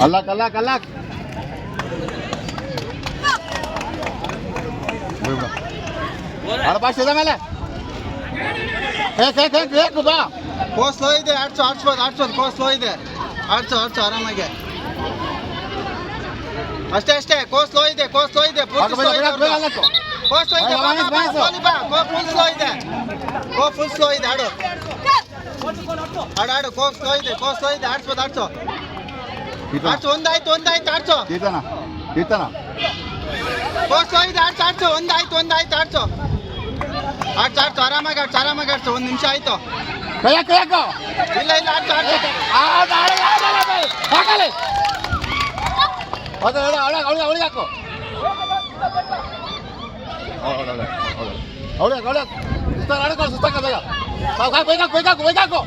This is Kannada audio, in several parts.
अलग अलग अलग ಅರ ಬಾಸ್ ಇದೆ ಮೇಲೆ ಹೇಗೆ ಬಾ ಕೋ ಸ್ಲೋ ಇದೆ ಆಡ್ಸೋದು ಕೋ ಸ್ಲೋ ಇದೆ ಆಡ್ಸೋ ಆರಾಮಾಗಿ ಅಷ್ಟೇ ಕೋ ಸ್ಲೋ ಇದೆ ಪೂರ್ತಿ ಸ್ಲೋ ಇದೆ ಕೋ ಸ್ಲೋ ಇದೆ ಫುಲ್ ಸ್ಲೋ ಇದೆ ಆಡು ಕೋ ಸ್ಲೋ ಇದೆ ಆಡ್ಸೋ ಒಂದಾಯ್ತು ಆಡ್ಸೋ ಕೀರ್ತನ ಕೋ ಸ್ಲೋ ಇದೆ ಆಡ್ಸೋ ಒಂದಾಯ್ತು ಆಡ್ಸೋ ಆರಾಮಾಗಿ ಆಡ್ಸೋ 1 ನಿಮಿಷ ಆಯ್ತು ಇಲ್ಲ ಆಡ್ಸೋ ಅವಳಿಗೆ ಹಾಕು ಅವಳಿಗೆ ಸುಸ್ತಾಕ ಬೇಗ ಬೈಕಾಕು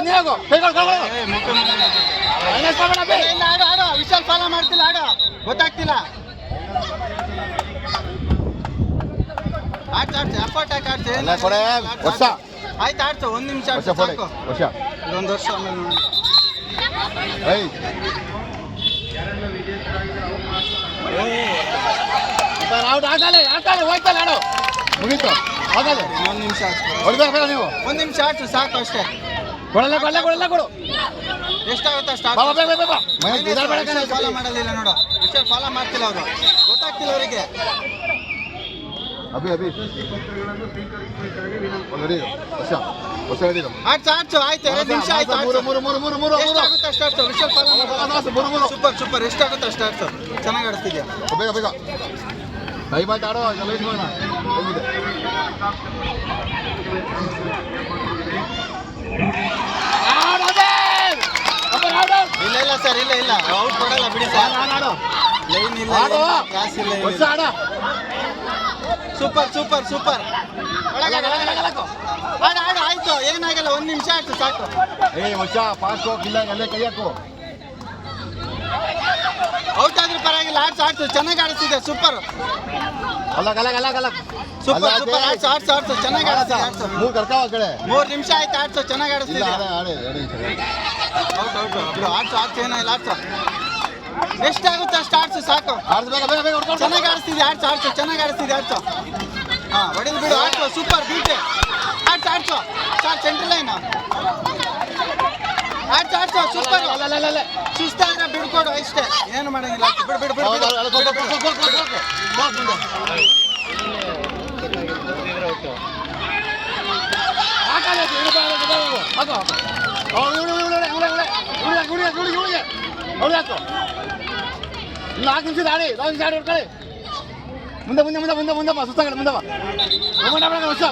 ನೀರಾಗು ಆಡು ವಿಶಾಲ್ ಫಾಲೋ ಮಾಡ್ತಿಲ್ಲ ಆಡು ಗೊತ್ತಾಗ್ತಿಲ್ಲ ಎಫರ್ಟ್ ಹಾಕಿ ವರ್ಷ ಆಯ್ತು ಆಡ್ಸು 1 ನಿಮಿಷ ಸಾಕು ಇದೊಂದು ವರ್ಷ ಆಮೇಲೆ ಹೋಯ್ತಲ್ಲ ಆಡು ಮುಗೀತು ಆಗಲ್ಲ 1 ನಿಮಿಷ ಹೊಡ್ಬೇಕು ನೀವು 1 ನಿಮಿಷ ಆಡ್ಸು ಸಾಕು ಅಷ್ಟೇ ಕೊಡು ಎಷ್ಟಾಗುತ್ತಾ ಫಾಲೋ ಮಾಡೋದಿಲ್ಲ ನೋಡು ವಿಷಯ ಫಾಲೋ ಮಾಡ್ತಿಲ್ಲ ಅವರು ಗೊತ್ತಾಗ್ತಿಲ್ಲ ಅವರಿಗೆ ಅಭಿ ಆಡ್ಸು ಆಯ್ತು 2 ನಿಮಿಷ ಆಯ್ತು ಎಷ್ಟಾಗುತ್ತೆ ಅಷ್ಟು ಆಡ್ಸು ವಿಷಯ ಫಾಲೋ ಸೂಪರ್ ಎಷ್ಟಾಗುತ್ತೆ ಅಷ್ಟು ಆಡ್ಸು ಚೆನ್ನಾಗಿ ಆಡಿಸ್ತಿದ್ಯಾ ಬೇಗ ದಯಮಾಡಿ ಆಡೋ ಇಲ್ಲ ಸರ್ ಇಲ್ಲ ಔಟ್ ಕೊಡಲ್ಲ ಬಿಡಿ ಸರ್ ಲೈನ್ ಇಲ್ಲ ಕ್ಲಾಸ್ ಇಲ್ಲ ಸೂಪರ್ ಆಡು ಆಯ್ತು ಏನಾಗಲ್ಲ 1 ನಿಮಿಷ ಆಯ್ತು ಸಾಕು ಫಾಸ್ಟ್ ಹೋಗಿಲ್ಲ ಅಲ್ಲೇ ಕೈ ಹಾಕು ಔಟ್ ಆದ್ರೂ ಪರವಾಗಿಲ್ಲ ಆಡ್ಸು ಚೆನ್ನಾಗಿ ಆಡಿಸ್ತಿದೆ ಸೂಪರ್ ಆಡ್ಸು ಚೆನ್ನಾಗಿ ಆಡಿಸ್ತಿದೆ 3 ನಿಮಿಷ ಆಯ್ತು ಆಡ್ಸು ಚೆನ್ನಾಗಿ ಆಡಿಸ್ತಿದೆ ಆಡ್ಸು ಏನಿಲ್ಲ ಆಡ್ಸು ಎಷ್ಟಾಗುತ್ತೆ ಅಷ್ಟು ಆಡ್ಸು ಸಾಕು ಚೆನ್ನಾಗಿ ಆಡಿಸ್ತಿದೆ ಆಡ್ಸು ಚೆನ್ನಾಗಿ ಆಡಿಸ್ತಿದೆ ಆಡ್ಸು ಹೊಡಿಲ್ ಬಿಡು ಆಡ್ಸು ಸೂಪರ್ ಬೀಟೆ ಆಡ್ಸು ಸಾಕು ಸೆಂಟ್ರಲ್ ಲೈನ್ ಆಡ್ಸು ಸೂಪರ್ ಸುಸ್ತಾದ್ರೆ ಬಿಡ್ಕೊಡು ಅಷ್ಟೇ ಏನು ಮಾಡಂಗಿಲ್ಲ ಹಾಕು 4 ನಿಮಿಷ ಆಡಿ ಹೊಡ್ಕೊಳ್ಳಿ ಮುಂದೆ ಸುಸ್ತಾಗಲ್ಲ ಮುಂದೆ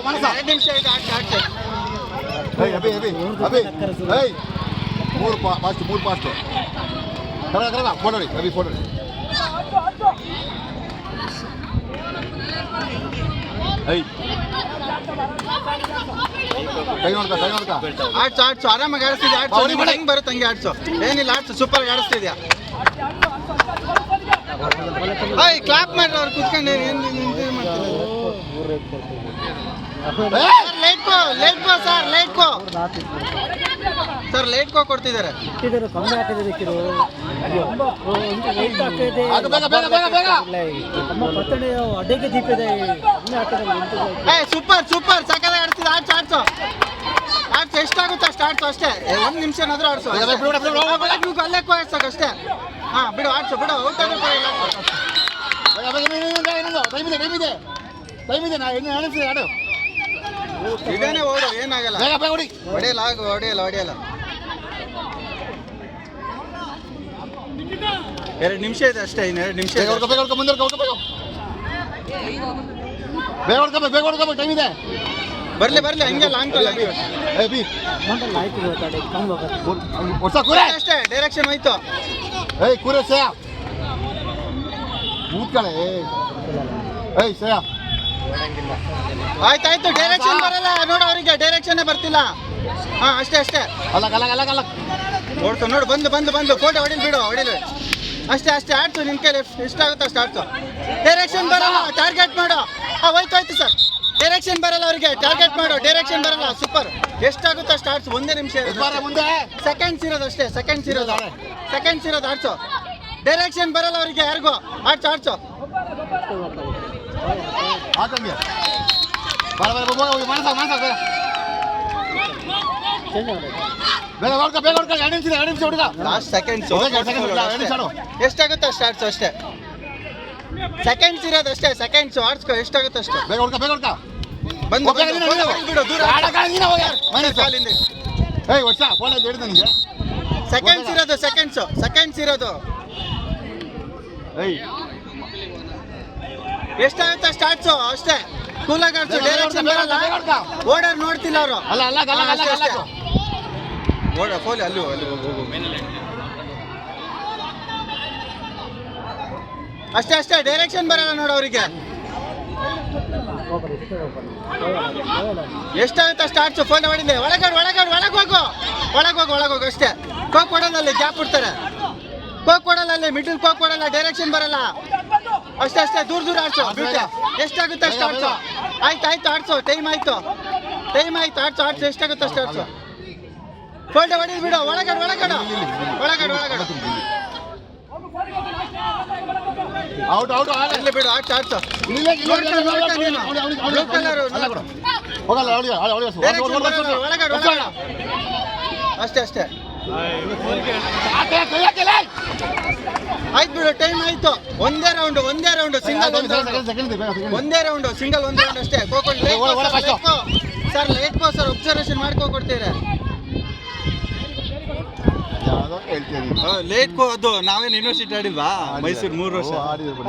ಮನಸ್ಸ 2 ನಿಮಿಷ ಆಯ್ತು ಆಡ್ಸು ಅಭಿ 3 ಫಾಸ್ಟ್ ಕರ ಫೋಟೋ ಅಭಿ ಫೋಟೋ ಕೈ ನೋಡ್ಕ ಆಡ್ಸು ಆರಾಮಾಗಿ ಆಡಿಸ್ತಿದ್ಯಾ ಆಡ್ಸು ಹೆಂಗ್ ಬರುತ್ತೆ ಹಂಗೆ ಆಡ್ಸು ಏನಿಲ್ಲ ಆಡ್ಸು ಸೂಪರ್ ಆಡಿಸ್ತಿದ್ಯಾ ಕ್ಲಾಪ್ ಮಾಡ್ರಿ ಅವ್ರು ಕುತ್ಕೊಂಡು ಲೇಟ್ ಕೋ ಕೊಡ್ತಿದ್ದಾರೆ ಸೂಪರ್ ಸಕ್ಕದ ಆಡ್ತಿದೆ ಆಡ್ಸು ಎಷ್ಟಾಗುತ್ತೆ ಅಷ್ಟು ಆಡ್ಸು ಅಷ್ಟೇ 1 ನಿಮಿಷ ಏನಾದ್ರೂ ಆಡ್ಸು ಅಲ್ಲೇ ಕೋಸಕ್ ಅಷ್ಟೇ ಬಿಡು ಆಡ್ಸು ಔಟ್ ಆದ್ರೂ ಆಡು ಇದೇನೆ ಓಡು ಏನಾಗಲ್ಲ ಹೊಡೆಯಲ್ಲ 2 ನಿಮಿಷ ಇದೆ ಅಷ್ಟೇ ಇನ್ನು 2 ನಿಮಿಷ ಬೇಗ ಟೈಮ್ ಇದೆ ಬರ್ಲಿ ಹಂಗೆ ಲಾಂಗ್ ಅಷ್ಟೇ ಡೈರೆಕ್ಷನ್ ಹೋಯ್ತು ಕೂರೆ ಸೇಯ ಕೂತ್ಕಳೆ ಸೇಯ ಆಯ್ತಾಯ್ತು ಡೈರೆಕ್ಷನ್ ಬರಲ್ಲ ನೋಡು ಅವರಿಗೆ ಡೈರೆಕ್ಷನ್ ಬರ್ತಿಲ್ಲ ಅಷ್ಟೇ ಅಲ್ಲ ನೋಡ್ತು ನೋಡು ಬಂದು ಫೋಟೋ ಹೊಡಿಲು ಅಷ್ಟೇ ಆಡ್ಸು ನಿನ್ ಕೈಲಿ ಎಷ್ಟಾಗುತ್ತೋ ಅಷ್ಟು ಆಡ್ಸು ಡೈರೆಕ್ಷನ್ ಬರಲ್ಲ ಟಾರ್ಗೆಟ್ ಮಾಡು ಹೋಯ್ತು ಸರ್ ಡೈರೆಕ್ಷನ್ ಬರಲ್ಲ ಅವರಿಗೆ, ಟಾರ್ಗೆಟ್ ಮಾಡು, ಡೈರೆಕ್ಷನ್ ಬರಲ್ಲ. ಸೂಪರ್. ಎಷ್ಟಾಗುತ್ತೋ ಸ್ಟಾರ್ಟ್ಸ್, ಒಂದೇ ನಿಮಿಷ ಮುಂದೆ ಸೆಕೆಂಡ್ಸ್ ಇರೋದು ಅಷ್ಟೇ, ಸೆಕೆಂಡ್ಸ್ ಇರೋದು ಆಡ್ಸು. ಡೈರೆಕ್ಷನ್ ಬರಲ್ಲ ಅವರಿಗೆ ಯಾರಿಗೂ, ಆಡ್ಸು. ಹಾಕಂಗೆ ಬರ ಮನಸ ಬೇಗ ಹೊಡ್ಕ 2 ನಿಮಿಷ ಹುಡುಗ. Last seconds. ಆಡು. ಎಷ್ಟಾಗುತ್ತೋ ಸ್ಟಾರ್ಟ್ಸ್ ಅಷ್ಟೇ, ಸೆಕೆಂಡ್ಸ್ ಇರೋದು ಅಷ್ಟೇ, ಸೆಕೆಂಡ್ಸ್ ಆಡ್ಸ್ಕೊ, ಎಷ್ಟಾಗುತ್ತೋ ಅಷ್ಟೇ. ಬೇಗ ಹೊಡ್ಕ ಬಂದು ಬಿಡು, ದೂರ ಕಾಲಿಂದ. ಏಯ್ ವರ್ಷ ಫೋನ್ ಅಂತ ಹೇಳಿದ ನನಗೆ. ಸೆಕೆಂಡ್ಸ್ ಇರೋದು ಏಯ್ ಎಷ್ಟಾಗುತ್ತೆ ಸ್ಟಾರ್ಟ್ಸು ಅಷ್ಟೇ. ಕೂಲಾಗಿ ಆಡ್ಸು, ಡೈರೆಕ್ಷನ್ ಬರಲ್ಲ. ಓಡರ್ ನೋಡ್ತಿಲ್ಲ ಅವರು. ಓಡ ಫೋಲಿ ಅಲ್ಲಿ ಅಷ್ಟೇ, ಡೈರೆಕ್ಷನ್ ಬರಲ್ಲ ನೋಡು ಅವರಿಗೆ. ಎಷ್ಟಾಗುತ್ತೆ ಸ್ಟಾರ್ಟ್ಸು, ಫೋನ್ ಮಾಡಿದ್ದೆ. ಒಳಗೋಗು ಅಷ್ಟೇ. ಕೋಕ್ ಕೊಡೋದಲ್ಲಿ ಗ್ಯಾಪ್ ಬಿಡ್ತಾರೆ, ಕೋಕ್ ಕೊಡಲ್ಲ, ಅಲ್ಲಿ ಮಿಡಲ್ ಕೋಕ್ ಕೊಡಲ್ಲ, ಡೈರೆಕ್ಷನ್ ಬರಲ್ಲ. ಅಷ್ಟೇ, ದೂರ ಆಡ್ಸು. ಎಷ್ಟಾಗುತ್ತೆ ಸ್ಟಾರ್ಟ್ಸು? ಆಯ್ತು ಆಡ್ಸು, ಟೈಮ್ ಆಯ್ತು ಆಡ್ಸು. ಎಷ್ಟಾಗುತ್ತೆ ಸ್ಟಾರ್ಟ್ಸು? ಫೋಲ್ಡ್ ಹೊಡಿದ್ ಬಿಡು, ಒಳಗಡೆ ಔಟ್ ಅಲ್ಲಿ ಬಿಡು, ಆಡ್ಸು. ಬ್ಲೂ ಕಲರ್ ಹೋಗಲ್ಲ ಒಳಗಡೆ ಅಷ್ಟೇ. ಆಯ್ತು ಬಿಡು, ಟೈಮ್ ಆಯ್ತು. ಒಂದೇ ರೌಂಡ್ ಸಿಂಗಲ್, ಒಂದೇ ರೌಂಡ್ ಅಷ್ಟೇ. ಸರ್ ಲೇಟ್ ಸರ್, ಒಬ್ಸರ್ವೇಷನ್ ಮಾಡ್ಕೊಡ್ತೀರಾ? ಲೇಟ್ ಅದು ನಾವೇನು ಯೂನಿವರ್ಸಿಟಿ ಆಡಿಲ್ವಾ? ಮೈಸೂರು 3 ವರ್ಷ ಆಡಿದ್ವಿ.